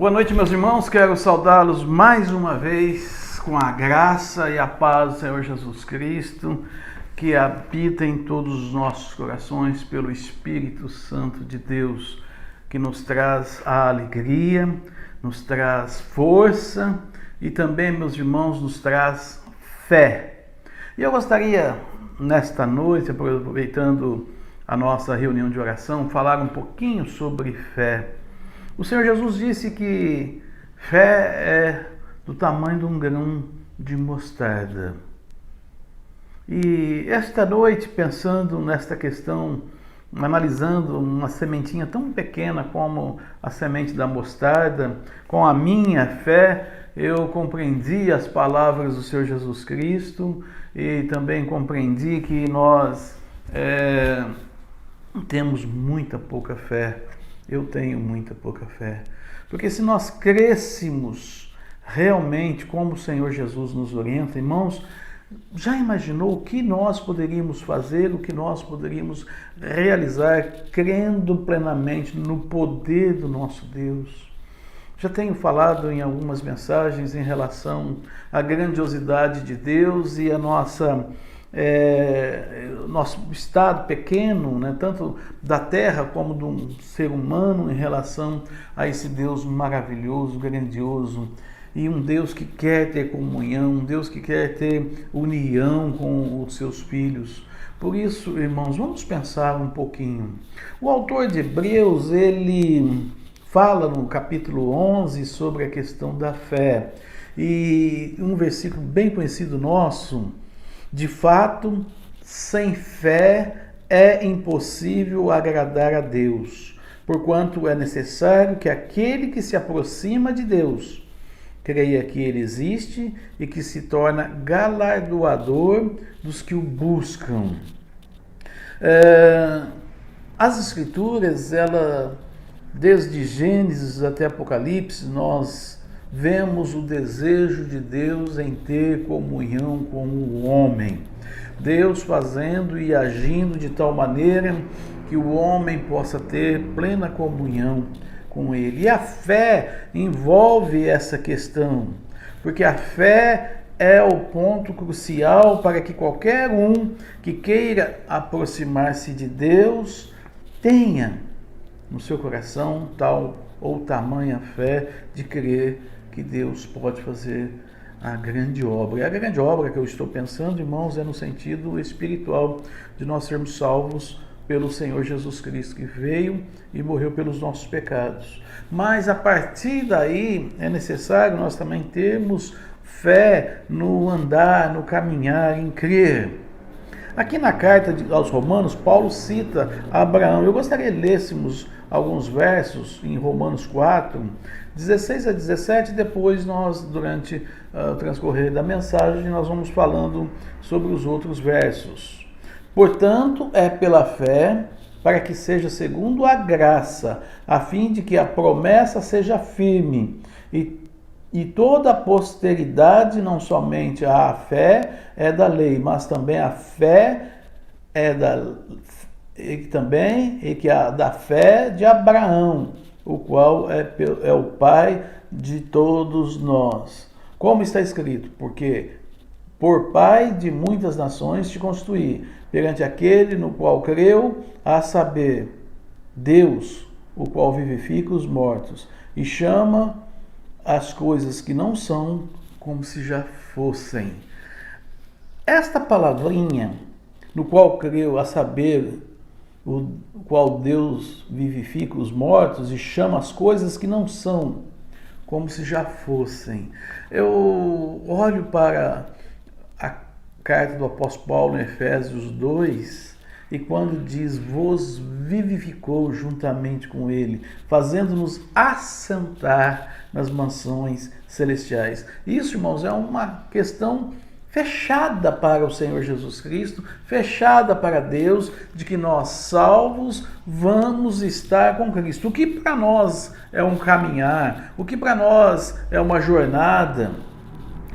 Boa noite, meus irmãos. Quero saudá-los mais uma vez com a graça e a paz do Senhor Jesus Cristo, que habita em todos os nossos corações pelo Espírito Santo de Deus, que nos traz a alegria, nos traz força e também, meus irmãos, nos traz fé. E eu gostaria, nesta noite, aproveitando a nossa reunião de oração, falar um pouquinho sobre fé. O Senhor Jesus disse que fé é do tamanho de um grão de mostarda. E esta noite, pensando nesta questão, analisando uma sementinha tão pequena como a semente da mostarda, com a minha fé, eu compreendi as palavras do Senhor Jesus Cristo e também compreendi que nós temos muita pouca fé. Eu tenho muita pouca fé. Porque se nós crêssemos realmente como o Senhor Jesus nos orienta, irmãos, já imaginou o que nós poderíamos fazer, o que nós poderíamos realizar crendo plenamente no poder do nosso Deus? Já tenho falado em algumas mensagens em relação à grandiosidade de Deus e a nosso estado pequeno, né, tanto da terra como de um ser humano em relação a esse Deus maravilhoso, grandioso, e um Deus que quer ter comunhão, um Deus que quer ter união com os seus filhos. Por isso, irmãos, vamos pensar um pouquinho. O autor de Hebreus, ele fala no capítulo 11 sobre a questão da fé, e um versículo bem conhecido nosso: de fato, sem fé é impossível agradar a Deus, porquanto é necessário que aquele que se aproxima de Deus creia que Ele existe e que se torna galardoador dos que o buscam. As Escrituras, desde Gênesis até Apocalipse, nós vemos o desejo de Deus em ter comunhão com o homem. Deus fazendo e agindo de tal maneira que o homem possa ter plena comunhão com Ele. E a fé envolve essa questão, porque a fé é o ponto crucial para que qualquer um que queira aproximar-se de Deus tenha no seu coração tal ou tamanha fé de crer que Deus pode fazer a grande obra. E a grande obra que eu estou pensando, irmãos, é no sentido espiritual de nós sermos salvos pelo Senhor Jesus Cristo, que veio e morreu pelos nossos pecados. Mas a partir daí é necessário nós também termos fé no andar, no caminhar, em crer. Aqui na carta aos Romanos, Paulo cita Abraão. Eu gostaria que lêssemos alguns versos em Romanos 4, 16 a 17, depois nós, durante o transcorrer da mensagem, nós vamos falando sobre os outros versos. Portanto, é pela fé, para que seja segundo a graça, a fim de que a promessa seja firme, e toda a posteridade, não somente a fé é da lei, mas também a fé é da fé de Abraão, o qual é o pai de todos nós. Como está escrito: porque por pai de muitas nações te constituí, perante aquele no qual creu, a saber, Deus, o qual vivifica os mortos, e chama as coisas que não são como se já fossem. Esta palavrinha, no qual creu, a saber, o qual Deus vivifica os mortos e chama as coisas que não são como se já fossem. Eu olho para a carta do apóstolo Paulo em Efésios 2, e quando diz: vos vivificou juntamente com ele, fazendo-nos assentar nas mansões celestiais. Isso, irmãos, é uma questão fechada para o Senhor Jesus Cristo, fechada para Deus, de que nós, salvos, vamos estar com Cristo. O que para nós é um caminhar, o que para nós é uma jornada,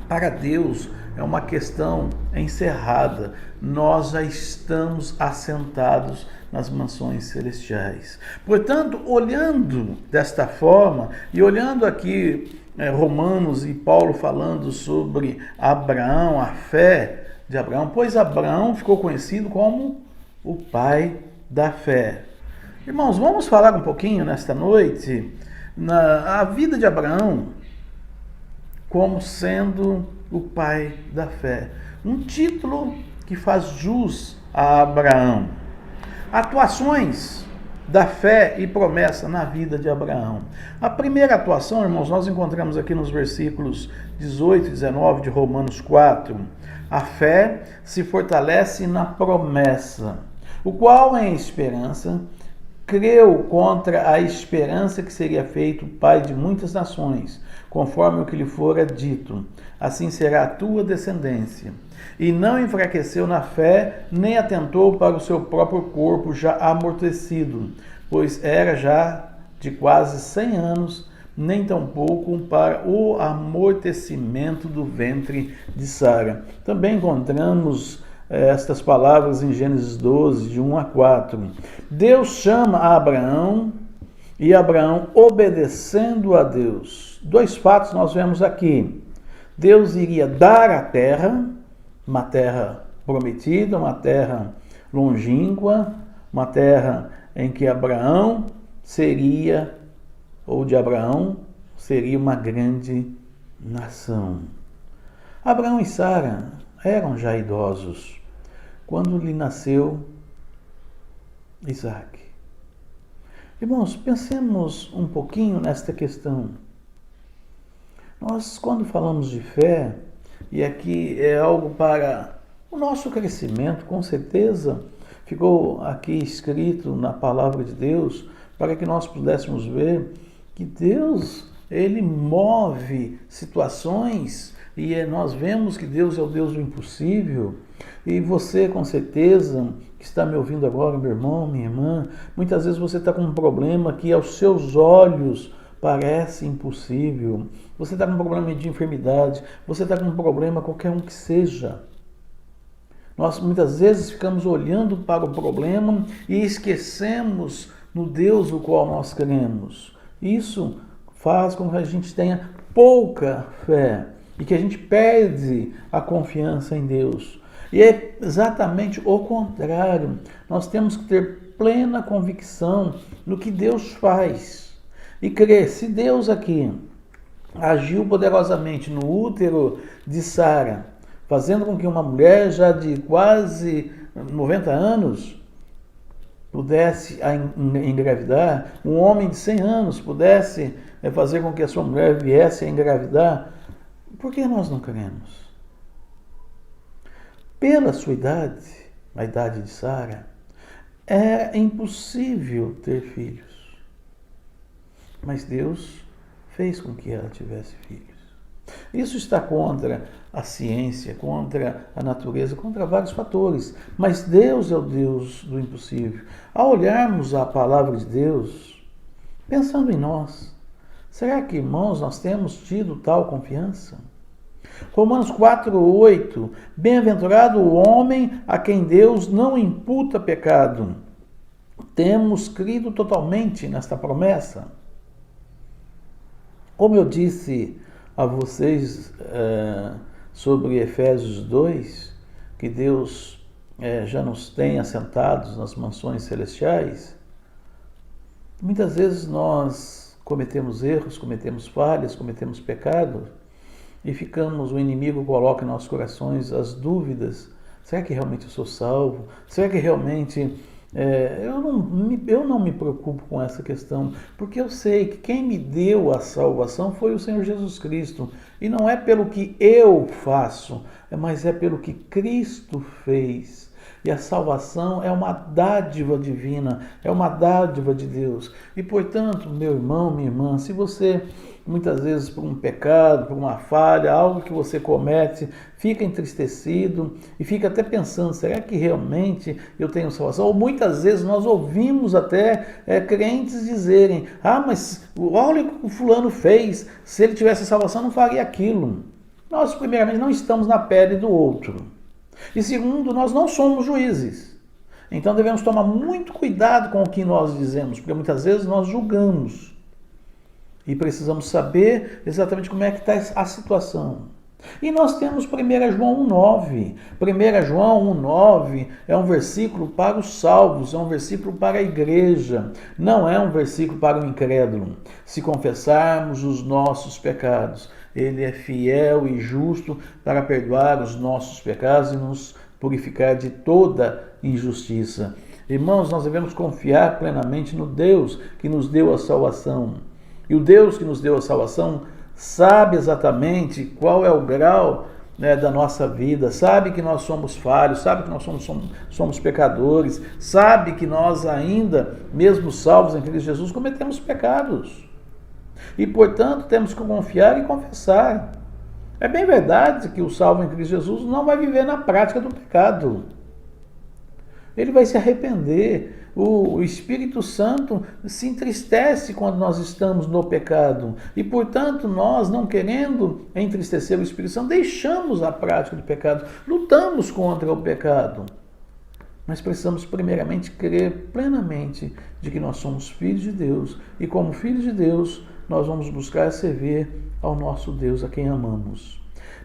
para Deus é uma questão encerrada. Nós já estamos assentados nas mansões celestiais. Portanto, olhando desta forma e olhando aqui Romanos e Paulo falando sobre Abraão, a fé de Abraão, pois Abraão ficou conhecido como o pai da fé. Irmãos, vamos falar um pouquinho nesta noite a vida de Abraão como sendo o pai da fé. Um título que faz jus a Abraão. Atuações da fé e promessa na vida de Abraão. A primeira atuação, irmãos, nós encontramos aqui nos versículos 18 e 19 de Romanos 4. A fé se fortalece na promessa, o qual em esperança creu contra a esperança que seria feito pai de muitas nações, conforme o que lhe fora dito, assim será a tua descendência. E não enfraqueceu na fé, nem atentou para o seu próprio corpo já amortecido, pois era já de quase 100 anos, nem tampouco para o amortecimento do ventre de Sara. Também encontramos estas palavras em Gênesis 12, de 1 a 4. Deus chama a Abraão e Abraão obedecendo a Deus. Dois fatos nós vemos aqui. Deus iria dar a terra, uma terra prometida, uma terra longínqua, uma terra em que Abraão seria, ou de Abraão, seria uma grande nação. Abraão e Sara eram já idosos quando lhe nasceu Isaac. Irmãos, pensemos um pouquinho nesta questão. Nós, quando falamos de fé, e aqui é algo para o nosso crescimento, com certeza, ficou aqui escrito na palavra de Deus, para que nós pudéssemos ver que Deus, Ele move situações, e nós vemos que Deus é o Deus do impossível. E você, com certeza, que está me ouvindo agora, meu irmão, minha irmã, muitas vezes você está com um problema que aos seus olhos parece impossível. Você está com um problema de enfermidade, você está com um problema qualquer um que seja. Nós muitas vezes ficamos olhando para o problema e esquecemos no Deus o qual nós cremos. Isso faz com que a gente tenha pouca fé e que a gente perde a confiança em Deus. E é exatamente o contrário. Nós temos que ter plena convicção no que Deus faz e crer. Se Deus aqui agiu poderosamente no útero de Sara, fazendo com que uma mulher já de quase 90 anos pudesse engravidar, um homem de 100 anos pudesse fazer com que a sua mulher viesse a engravidar, por que nós não cremos? Pela sua idade, a idade de Sara, é impossível ter filhos. Mas Deus fez com que ela tivesse filhos. Isso está contra a ciência, contra a natureza, contra vários fatores. Mas Deus é o Deus do impossível. Ao olharmos a palavra de Deus, pensando em nós, será que, irmãos, nós temos tido tal confiança? Romanos 4:8, bem-aventurado o homem a quem Deus não imputa pecado. Temos crido totalmente nesta promessa. Como eu disse a vocês sobre Efésios 2, que Deus já nos tem assentados nas mansões celestiais, muitas vezes nós cometemos erros, cometemos falhas, cometemos pecados, e o inimigo coloca em nossos corações as dúvidas. Será que realmente eu sou salvo? Será que realmente eu não me preocupo com essa questão? Porque eu sei que quem me deu a salvação foi o Senhor Jesus Cristo. E não é pelo que eu faço, mas é pelo que Cristo fez. E a salvação é uma dádiva divina, é uma dádiva de Deus. E, portanto, meu irmão, minha irmã, se você, muitas vezes por um pecado, por uma falha, algo que você comete, fica entristecido e fica até pensando, será que realmente eu tenho salvação? Ou muitas vezes nós ouvimos até crentes dizerem, mas olha o que o fulano fez, se ele tivesse salvação não faria aquilo. Nós, primeiramente, não estamos na pele do outro. E segundo, nós não somos juízes. Então devemos tomar muito cuidado com o que nós dizemos, porque muitas vezes nós julgamos. E precisamos saber exatamente como é que está a situação. E nós temos 1 João 1,9. 1 João 1,9 é um versículo para os salvos, é um versículo para a igreja, não é um versículo para o incrédulo. Se confessarmos os nossos pecados, Ele é fiel e justo para perdoar os nossos pecados e nos purificar de toda injustiça. Irmãos, nós devemos confiar plenamente no Deus que nos deu a salvação. E o Deus que nos deu a salvação sabe exatamente qual é o grau, né, da nossa vida, sabe que nós somos falhos, sabe que nós somos pecadores, sabe que nós ainda, mesmo salvos em Cristo Jesus, cometemos pecados. E, portanto, temos que confiar e confessar. É bem verdade que o salvo em Cristo Jesus não vai viver na prática do pecado. Ele vai se arrepender. O Espírito Santo se entristece quando nós estamos no pecado. E, portanto, nós, não querendo entristecer o Espírito Santo, deixamos a prática do pecado, lutamos contra o pecado. Mas precisamos, primeiramente, crer plenamente de que nós somos filhos de Deus. E, como filhos de Deus, nós vamos buscar servir ao nosso Deus, a quem amamos.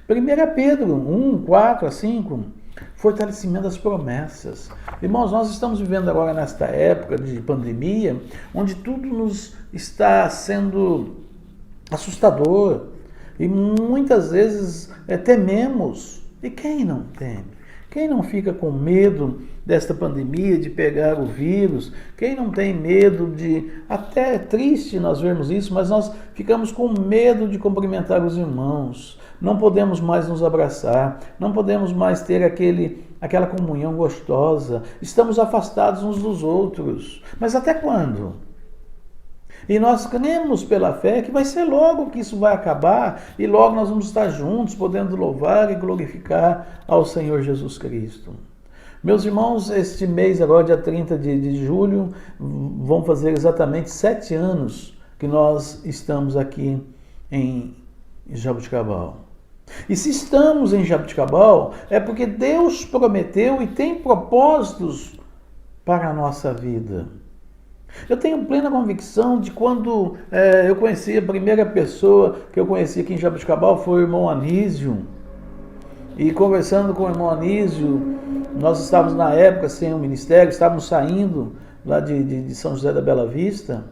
1 Pedro 1, 4 a 5... fortalecimento das promessas. Irmãos, nós estamos vivendo agora nesta época de pandemia, onde tudo nos está sendo assustador e muitas vezes tememos. E quem não teme? Quem não fica com medo desta pandemia, de pegar o vírus? Quem não tem medo de... Até é triste nós vermos isso, mas nós ficamos com medo de cumprimentar os irmãos. Não podemos mais nos abraçar, não podemos mais ter aquela comunhão gostosa. Estamos afastados uns dos outros. Mas até quando? E nós cremos pela fé que vai ser logo que isso vai acabar e logo nós vamos estar juntos, podendo louvar e glorificar ao Senhor Jesus Cristo. Meus irmãos, este mês agora, dia 30 de julho, vão fazer exatamente 7 anos que nós estamos aqui em Jaboticabal. E se estamos em Jaboticabal, é porque Deus prometeu e tem propósitos para a nossa vida. Eu tenho plena convicção de quando eu conheci, a primeira pessoa que eu conheci aqui em Jaboticabal foi o irmão Anísio. E conversando com o irmão Anísio, nós estávamos na época sem o ministério, estávamos saindo lá de São José da Bela Vista.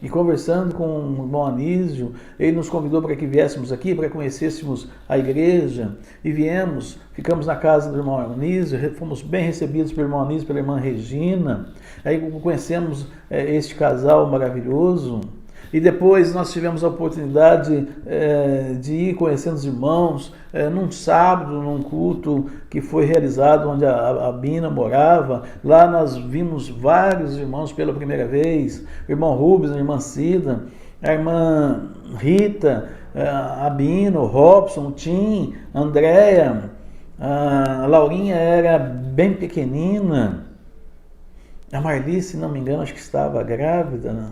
E conversando com o irmão Anísio, ele nos convidou para que viéssemos aqui, para que conhecêssemos a igreja. E viemos, ficamos na casa do irmão Anísio, fomos bem recebidos pelo irmão Anísio e pela irmã Regina. Aí conhecemos este casal maravilhoso. E depois nós tivemos a oportunidade de ir conhecendo os irmãos num sábado, num culto que foi realizado onde a Bina morava. Lá nós vimos vários irmãos pela primeira vez, o irmão Rubens, a irmã Cida, a irmã Rita, a Bina, o Robson, o Tim, a Andréia, a Laurinha era bem pequenina, a Marli, se não me engano, acho que estava grávida, né?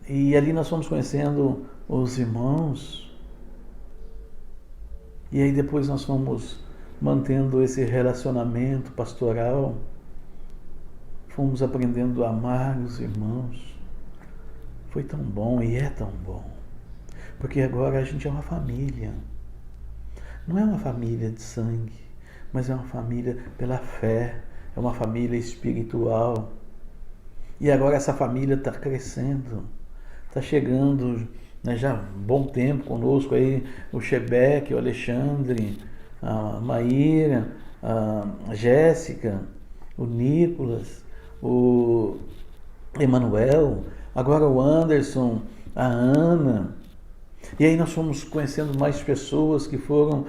E ali nós fomos conhecendo os irmãos. E aí depois nós fomos mantendo esse relacionamento pastoral. Fomos aprendendo a amar os irmãos. Foi tão bom e é tão bom. Porque agora a gente é uma família. Não é uma família de sangue, mas é uma família pela fé. É uma família espiritual. E agora essa família está crescendo. Está chegando, né, já há um bom tempo conosco aí o Chebeque, o Alexandre, a Maíra, a Jéssica, o Nicolas, o Emanuel, agora o Anderson, a Ana. E aí nós fomos conhecendo mais pessoas que foram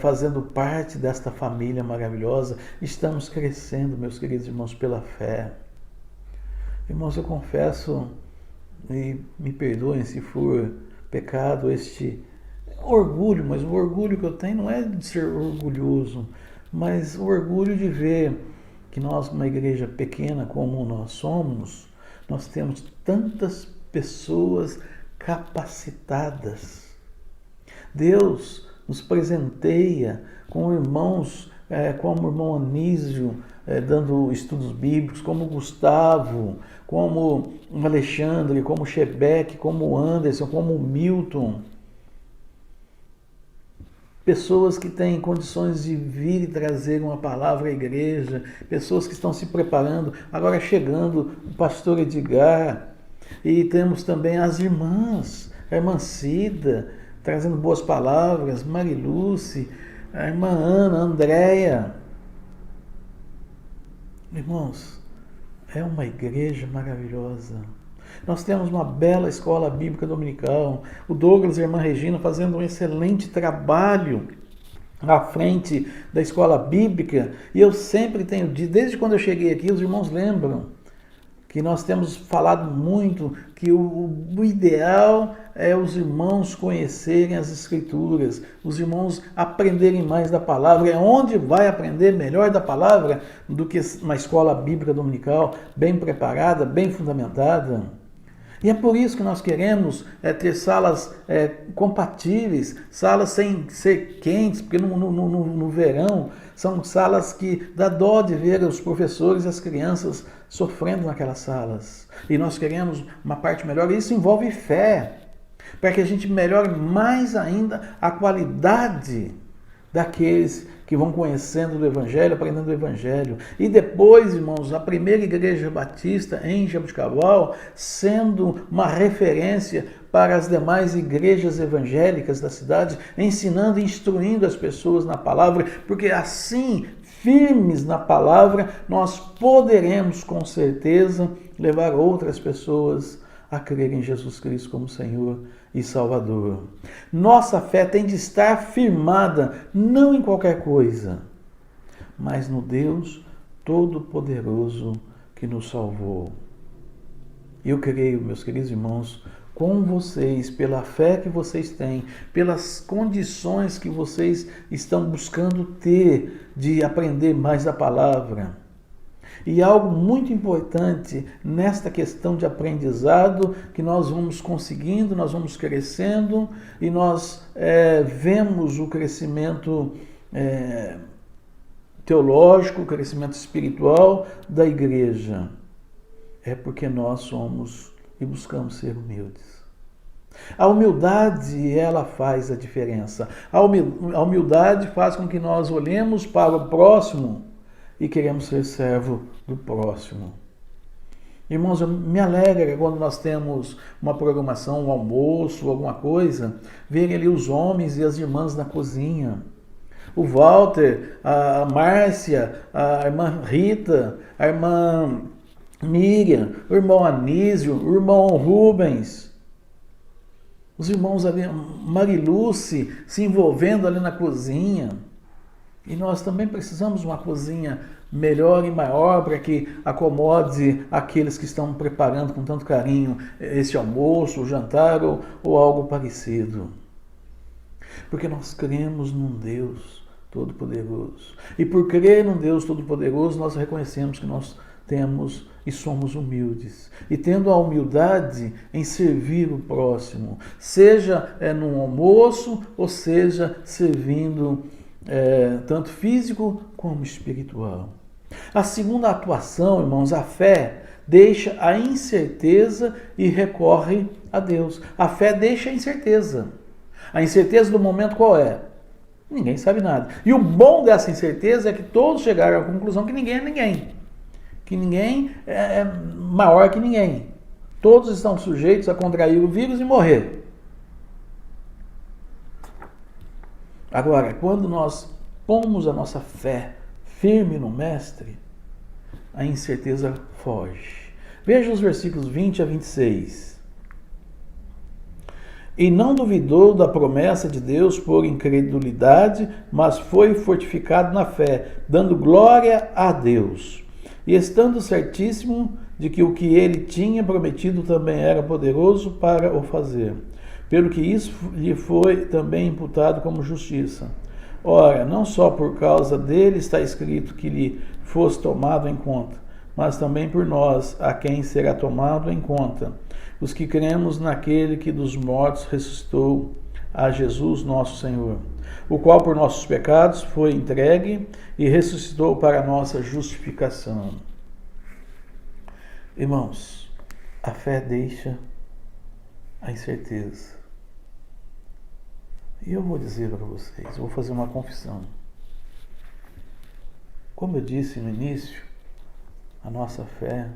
fazendo parte desta família maravilhosa. Estamos crescendo, meus queridos irmãos, pela fé. Irmãos, eu confesso... E me perdoem se for pecado este orgulho, mas o orgulho que eu tenho não é de ser orgulhoso, mas o orgulho de ver que nós, numa igreja pequena como nós somos, nós temos tantas pessoas capacitadas. Deus nos presenteia com irmãos como o irmão Anísio, dando estudos bíblicos, como o Gustavo, como o Alexandre, como o Shebeck, como o Anderson, como o Milton. Pessoas que têm condições de vir e trazer uma palavra à igreja, pessoas que estão se preparando, agora chegando o pastor Edgar, e temos também as irmãs, a irmã Cida, trazendo boas palavras, Mariluce, a irmã Ana, a Andréia. Irmãos, é uma igreja maravilhosa. Nós temos uma bela escola bíblica dominical. O Douglas e a irmã Regina fazendo um excelente trabalho à frente da escola bíblica. E eu sempre tenho dito, desde quando eu cheguei aqui, os irmãos lembram que nós temos falado muito que o ideal é os irmãos conhecerem as Escrituras, os irmãos aprenderem mais da palavra. É onde vai aprender melhor da palavra do que uma escola bíblica dominical bem preparada, bem fundamentada. E é por isso que nós queremos ter salas compatíveis, salas sem ser quentes, porque no verão são salas que dá dó de ver os professores e as crianças sofrendo naquelas salas. E nós queremos uma parte melhor, e isso envolve fé, para que a gente melhore mais ainda a qualidade daqueles que vão conhecendo do Evangelho, aprendendo do Evangelho. E depois, irmãos, a primeira igreja batista em Jaboticabal sendo uma referência para as demais igrejas evangélicas da cidade, ensinando e instruindo as pessoas na palavra, porque assim, firmes na palavra, nós poderemos com certeza levar outras pessoas a crer em Jesus Cristo como Senhor e Salvador. Nossa fé tem de estar firmada não em qualquer coisa, mas no Deus Todo-Poderoso que nos salvou. Eu creio, meus queridos irmãos, com vocês, pela fé que vocês têm, pelas condições que vocês estão buscando ter de aprender mais da palavra. E algo muito importante nesta questão de aprendizado, que nós vamos conseguindo, nós vamos crescendo e nós vemos o crescimento teológico, o crescimento espiritual da igreja. É porque nós somos e buscamos ser humildes. A humildade, ela faz a diferença. A humildade faz com que nós olhemos para o próximo e queremos ser servo do próximo. Irmãos, me alegra quando nós temos uma programação, um almoço, alguma coisa, verem ali os homens e as irmãs na cozinha. O Walter, a Márcia, a irmã Rita, a irmã Miriam, o irmão Anísio, o irmão Rubens. Os irmãos ali, Mariluce, se envolvendo ali na cozinha. E nós também precisamos de uma cozinha melhor e maior para que acomode aqueles que estão preparando com tanto carinho esse almoço, o jantar ou algo parecido. Porque nós cremos num Deus Todo-Poderoso. E por crer num Deus Todo-Poderoso, nós reconhecemos que nós temos e somos humildes. E tendo a humildade em servir o próximo, seja num almoço ou seja servindo tanto físico como espiritual. A segunda atuação, irmãos, a fé deixa a incerteza e recorre a Deus. A fé deixa a incerteza. A incerteza do momento qual é? Ninguém sabe nada. E o bom dessa incerteza é que todos chegaram à conclusão que ninguém é ninguém. Que ninguém é maior que ninguém. Todos estão sujeitos a contrair o vírus e morrer. Agora, quando nós pomos a nossa fé firme no Mestre, a incerteza foge. Veja os versículos 20 a 26. E não duvidou da promessa de Deus por incredulidade, mas foi fortificado na fé, dando glória a Deus. E estando certíssimo de que o que ele tinha prometido também era poderoso para o fazer. Pelo que isso lhe foi também imputado como justiça. Ora, não só por causa dele está escrito que lhe fosse tomado em conta, mas também por nós, a quem será tomado em conta, os que cremos naquele que dos mortos ressuscitou, a Jesus nosso Senhor, o qual por nossos pecados foi entregue e ressuscitou para a nossa justificação. Irmãos, a fé deixa a incerteza. E eu vou dizer para vocês, eu vou fazer uma confissão. Como eu disse no início, a nossa fé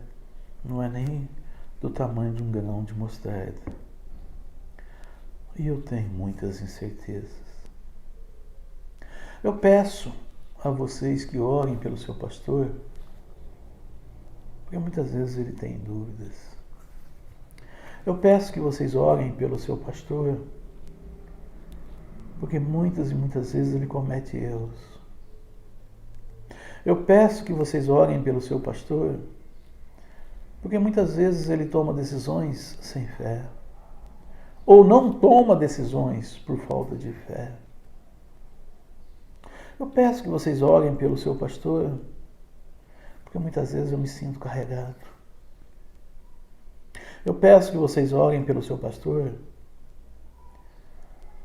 não é nem do tamanho de um grão de mostarda. E eu tenho muitas incertezas. Eu peço a vocês que orem pelo seu pastor, porque muitas vezes ele tem dúvidas. Eu peço que vocês orem pelo seu pastor, porque muitas e muitas vezes ele comete erros. Eu peço que vocês orem pelo seu pastor, porque muitas vezes ele toma decisões sem fé, ou não toma decisões por falta de fé. Eu peço que vocês orem pelo seu pastor, porque muitas vezes eu me sinto carregado. Eu peço que vocês orem pelo seu pastor,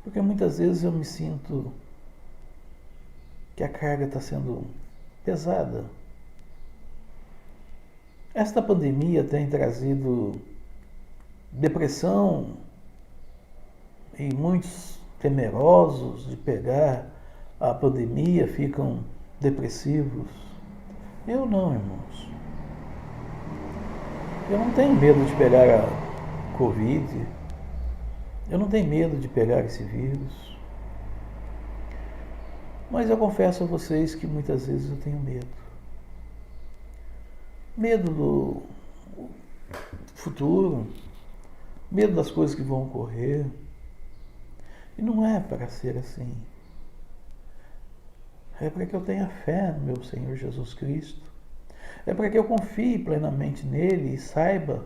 porque muitas vezes eu me sinto que a carga está sendo pesada. Esta pandemia tem trazido depressão e muitos temerosos de pegar a pandemia ficam depressivos. Eu não, irmãos. Eu não tenho medo de pegar a Covid. Eu não tenho medo de pegar esse vírus. Mas eu confesso a vocês que muitas vezes eu tenho medo. Medo do futuro, medo das coisas que vão ocorrer. E não é para ser assim. É para que eu tenha fé no meu Senhor Jesus Cristo. É para que eu confie plenamente nele e saiba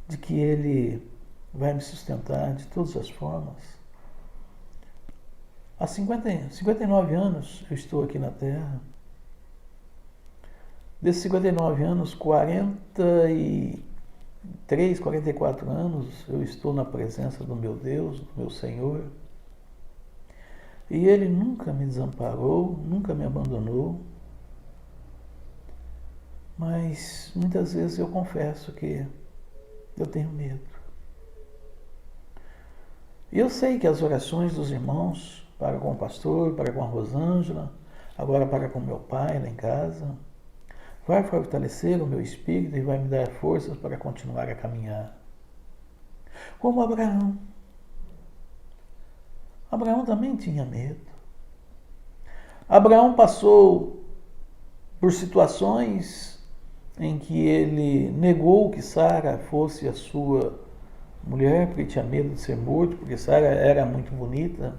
de que ele vai me sustentar de todas as formas. Há 59 anos eu estou aqui na Terra. Desses 59 anos, 43, 44 anos, eu estou na presença do meu Deus, do meu Senhor. E Ele nunca me desamparou, nunca me abandonou. Mas muitas vezes eu confesso que eu tenho medo. E eu sei que as orações dos irmãos, para com o pastor, para com a Rosângela, agora para com meu pai lá em casa, vai fortalecer o meu espírito e vai me dar forças para continuar a caminhar. Como Abraão. Abraão também tinha medo. Abraão passou por situações em que ele negou que Sara fosse a sua mulher, porque tinha medo de ser morto, porque Sara era muito bonita,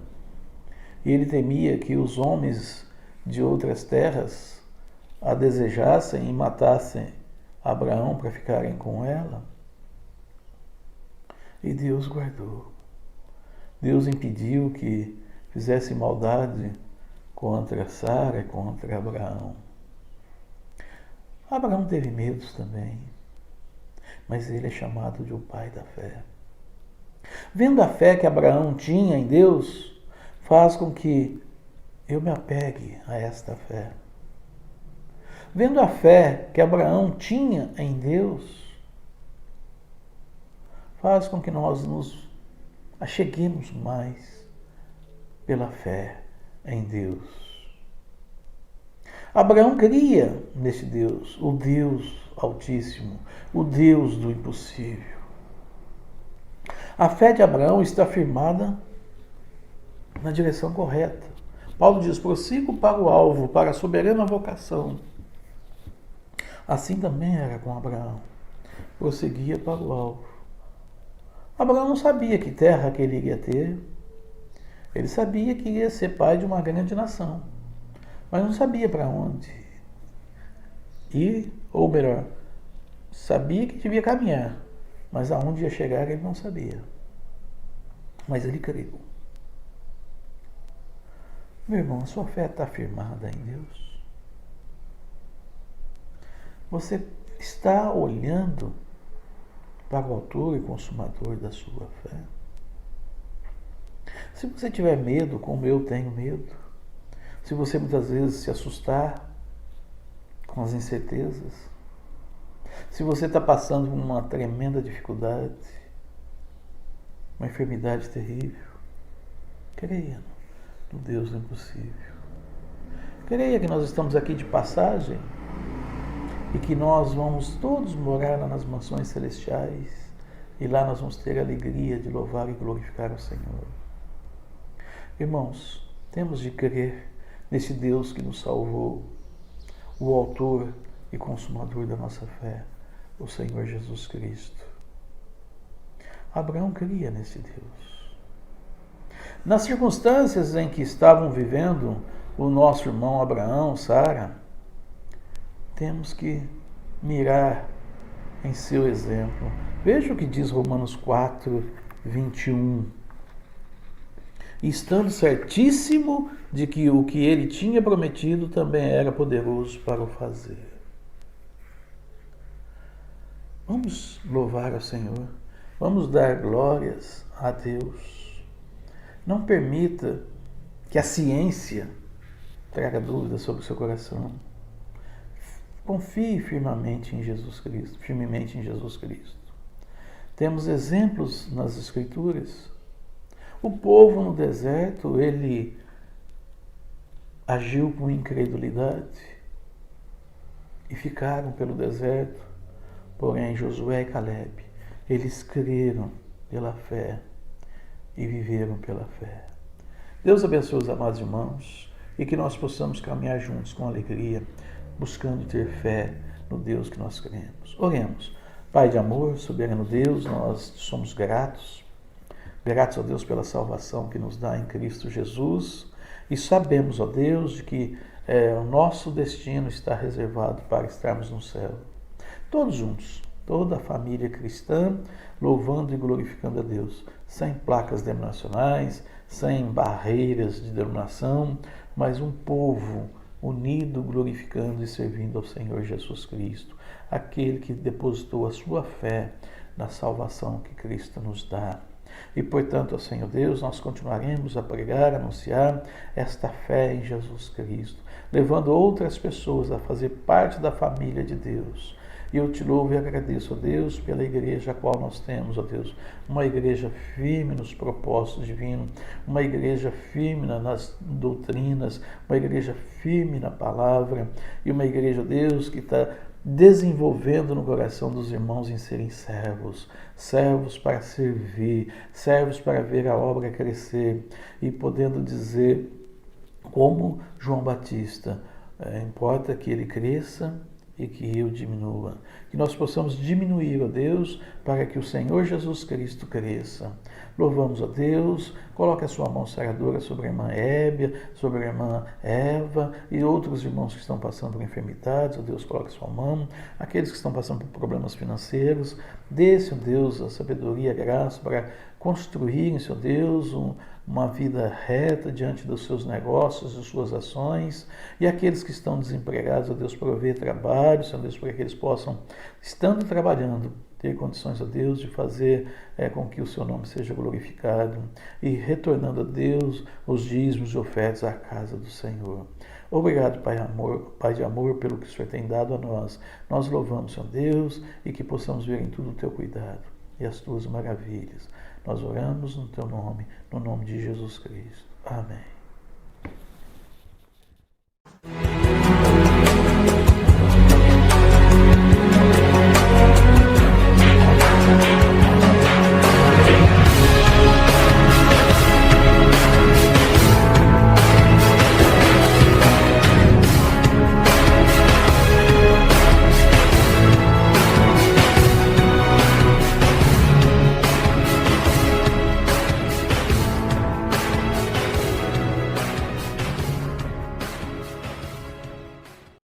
e ele temia que os homens de outras terras a desejassem e matassem Abraão para ficarem com ela. E Deus guardou. Deus impediu que fizesse maldade contra Sara e contra Abraão. Abraão teve medos também, mas ele é chamado de o pai da fé. Vendo a fé que Abraão tinha em Deus, faz com que eu me apegue a esta fé. Vendo a fé que Abraão tinha em Deus, faz com que nós nos acheguemos mais pela fé em Deus. Abraão cria nesse Deus, o Deus Altíssimo, o Deus do impossível. A fé de Abraão está firmada na direção correta. Paulo diz: prossigo para o alvo, para a soberana vocação. Assim também era com Abraão. Prosseguia para o alvo. Abraão não sabia que terra que ele iria ter. Ele sabia que iria ser pai de uma grande nação, mas não sabia para onde ir, ou melhor, sabia que devia caminhar, mas aonde ia chegar ele não sabia. Mas ele creu. Meu irmão, a sua fé está firmada em Deus? Você está olhando para o autor e consumador da sua fé? Se você tiver medo, como eu tenho medo, se você muitas vezes se assustar com as incertezas, se você está passando por uma tremenda dificuldade, uma enfermidade terrível, creia no Deus do impossível. Creia que nós estamos aqui de passagem e que nós vamos todos morar lá nas mansões celestiais e lá nós vamos ter a alegria de louvar e glorificar o Senhor. Irmãos, temos de crer nesse Deus que nos salvou, o autor e consumador da nossa fé, o Senhor Jesus Cristo. Abraão cria nesse Deus. Nas circunstâncias em que estavam vivendo o nosso irmão Abraão, Sara, temos que mirar em seu exemplo. Veja o que diz Romanos 4, 21. Estando certíssimo de que o que ele tinha prometido também era poderoso para o fazer. Vamos louvar ao Senhor, vamos dar glórias a Deus. Não permita que a ciência traga dúvidas sobre o seu coração. Confie firmemente em Jesus Cristo. Temos exemplos nas Escrituras. O povo no deserto, ele agiu com incredulidade e ficaram pelo deserto. Porém, Josué e Caleb, eles creram pela fé e viveram pela fé. Deus abençoe os amados irmãos e que nós possamos caminhar juntos com alegria, buscando ter fé no Deus que nós cremos. Oremos. Pai de amor, soberano Deus, nós somos gratos a Deus pela salvação que nos dá em Cristo Jesus e sabemos, ó Deus, de que o nosso destino está reservado para estarmos no céu. Todos juntos, toda a família cristã, louvando e glorificando a Deus, sem placas denominacionais, sem barreiras de denominação, mas um povo unido, glorificando e servindo ao Senhor Jesus Cristo, aquele que depositou a sua fé na salvação que Cristo nos dá. E, portanto, ó Senhor Deus, nós continuaremos a pregar, a anunciar esta fé em Jesus Cristo, levando outras pessoas a fazer parte da família de Deus. E eu te louvo e agradeço, ó Deus, pela igreja a qual nós temos, ó Deus, uma igreja firme nos propósitos divinos, uma igreja firme nas doutrinas, uma igreja firme na palavra e uma igreja, Deus, que está desenvolvendo no coração dos irmãos em serem servos, servos para servir, servos para ver a obra crescer e podendo dizer, como João Batista, importa que ele cresça e que eu diminua. Que nós possamos diminuir, ó Deus, para que o Senhor Jesus Cristo cresça. Louvamos, ó Deus, coloque a sua mão saradora sobre a irmã Hébia, sobre a irmã Eva e outros irmãos que estão passando por enfermidades, ó Deus, coloque a sua mão. Aqueles que estão passando por problemas financeiros, dê-se, ó Deus, a sabedoria e a graça para construírem, ó Deus, uma vida reta diante dos seus negócios, das suas ações, e aqueles que estão desempregados, ó Deus, provê trabalho, Senhor Deus, para que eles possam, estando trabalhando, ter condições, ó Deus, de fazer com que o seu nome seja glorificado e retornando a Deus os dízimos e ofertas à casa do Senhor. Obrigado, Pai de amor, pelo que o Senhor tem dado a nós. Nós louvamos, Senhor Deus, e que possamos ver em tudo o teu cuidado e as tuas maravilhas. Nós oramos no teu nome, no nome de Jesus Cristo. Amém.